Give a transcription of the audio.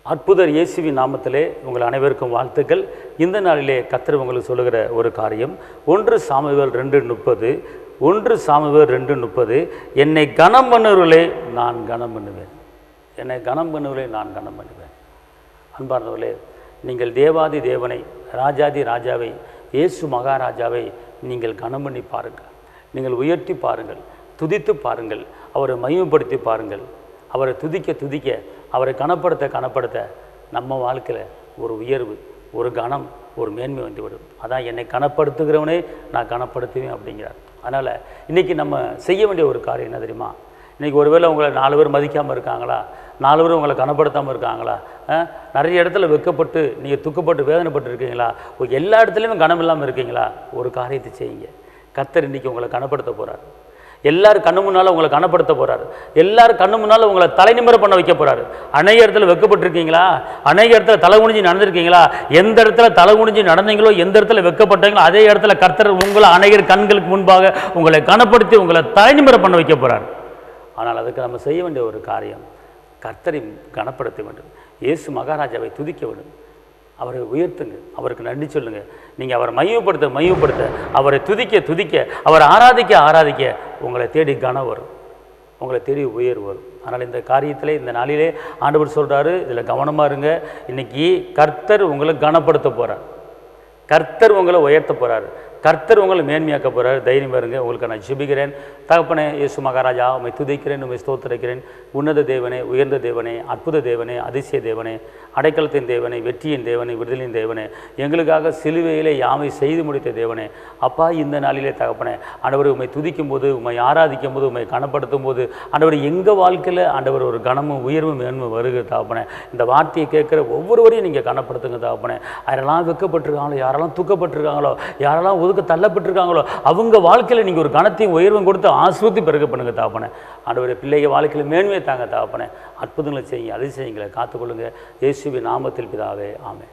அற்புதர் இயேசுவின் நாமத்திலே உங்கள் அனைவருக்கும் வாழ்த்துக்கள். இந்த நாளிலே கர்த்தர் உங்களுக்கு சொல்லுகிற ஒரு காரியம் 1 சாமுவேல் 2:30. 1 சாமுவேல் 2:30. என்னை கனம் பண்ணுவர்களே நான் கனம் பண்ணுவேன். என்னை கனம் பண்ணுவர்களே நான் கனம் பண்ணுவேன். அன்பார்ந்தவர்களே, நீங்கள் தேவாதி தேவனை, ராஜாதி ராஜாவை, இயேசு மகாராஜாவை நீங்கள் கனம் பண்ணி பாருங்கள். நீங்கள் உயர்த்தி பாருங்கள், துதித்து பாருங்கள், அவரை மகிமைப்படுத்தி பாருங்கள். அவரை துதிக்க துதிக்க, அவரை கனப்படுத்த நம்ம வாழ்க்கையில் ஒரு உயர்வு, ஒரு கனம், ஒரு மேன்மை வந்துவிடும். அதான் என்னை கனப்படுத்துகிறவனே நான் கனப்படுத்துவேன் அப்படிங்கிறார். அதனால் இன்றைக்கி நம்ம செய்ய வேண்டிய ஒரு காரியம் என்ன தெரியுமா? இன்றைக்கி ஒருவேளை உங்களை 4 பேர் மதிக்காமல் இருக்காங்களா, 4 பேர் உங்களை கனப்படுத்தாமல் இருக்காங்களா, நிறைய இடத்துல வெக்கப்பட்டு நீங்கள் துக்கப்பட்டு வேதனைப்பட்டு இருக்கீங்களா, எல்லா இடத்துலையுமே கனம் இல்லாமல் இருக்கீங்களா? ஒரு காரியத்தை செய்யுங்க. கர்த்தர் இன்றைக்கி உங்களை கனப்படுத்த போகிறார். எல்லாரும் கண்ணு முன்னால் உங்களை கனப்படுத்த போகிறாரு. எல்லாரும் கண்ணு முன்னால் உங்களை தலைநிமிர பண்ண வைக்க போகிறாரு. அநேக இடத்துல வெக்கப்பட்டிருக்கீங்களா? அநேக இடத்துல தலை குனிஞ்சு நடந்திருக்கீங்களா? எந்த இடத்துல தலை குனிஞ்சு நடந்தீங்களோ, எந்த இடத்துல வெக்கப்பட்டீங்களோ, அதே இடத்துல கர்த்தர் உங்களை அநேகர் கண்களுக்கு முன்பாக உங்களை கனப்படுத்தி உங்களை தலைநிமிர பண்ண வைக்க போகிறார். ஆனால் அதுக்கு நம்ம செய்ய வேண்டிய ஒரு காரியம், கர்த்தரை கனப்படுத்த வேண்டும். இயேசு மகாராஜாவை துதிக்க வேண்டும். அவரை உயர்த்துங்க, அவருக்கு நன்றி சொல்லுங்கள். நீங்கள் அவரை மையப்படுத்த, அவரை துதிக்க, அவரை ஆராதிக்க உங்களை தேடி கனம் வரும், உங்களை தேடி உயர்வு வரும். அதனால் இந்த காரியத்தில், இந்த நாளிலே ஆண்டவர் சொல்கிறாரு, இதில் கவனமாக இருங்க. இன்றைக்கி கர்த்தர் உங்களை கனப்படுத்த போகிறார், கர்த்தர் உங்களை உயர்த்த போகிறார், கர்த்தர் உங்களை மேன்மையாக்க போகிறார். தைரியம் வருங்க. உங்களுக்கு நான் ஜெபிக்கிறேன். தகப்பனே இயேசு மகாராஜா, உம்மை துதிக்கிறேன், உம்மை ஸ்தோத்திரிக்கிறேன். உன்னத தேவனே, உயர்ந்த தேவனே, அற்புத தேவனே, அதிசய தேவனே, அடைக்கலத்தின் தேவனே, வெற்றியின் தேவனே, விடுதலின் தேவனே, எங்களுக்காக சிலுவையிலே யாவை செய்து முடித்த தேவனே, அப்பா இந்த நாளிலே தகப்பனே ஆண்டவர் உம்மை துதிக்கும் போது, உம்மை ஆராதிக்கும் போது, உம்மை கனப்படுத்தும் போது ஆண்டவர் எங்கள் வாழ்க்கையில் ஆண்டவர் ஒரு கனமும் உயர்வும் மேன்மை வருகிற தகப்பனே. இந்த வார்த்தையை கேட்குற ஒவ்வொருவரையும் நீங்கள் கனப்படுத்துங்க தகப்பனே. யாரெல்லாம் வெக்கப்பட்டிருக்காங்களோ, யாரெல்லாம் தூக்கப்பட்டிருக்காங்களோ, யாரெல்லாம் ஒதுக்க தள்ளப்பட்டிருக்காங்களோ, அவங்க வாழ்க்கையில் நீங்கள் ஒரு கனத்தையும் உயர்வும் கொடுத்து ஆஸ்வதி பெருக பண்ணுங்க தாப்பனே. ஆண்டவரே, பிள்ளைகள் வாழ்க்கையில் மேன்மையை தாங்க தாப்பனே. அற்புதங்களை செய்யுங்க, அதிசயங்களை காத்துக்கொள்ளுங்க. இயேசுவின் நாமத்தில் பிதாவே, ஆமென்.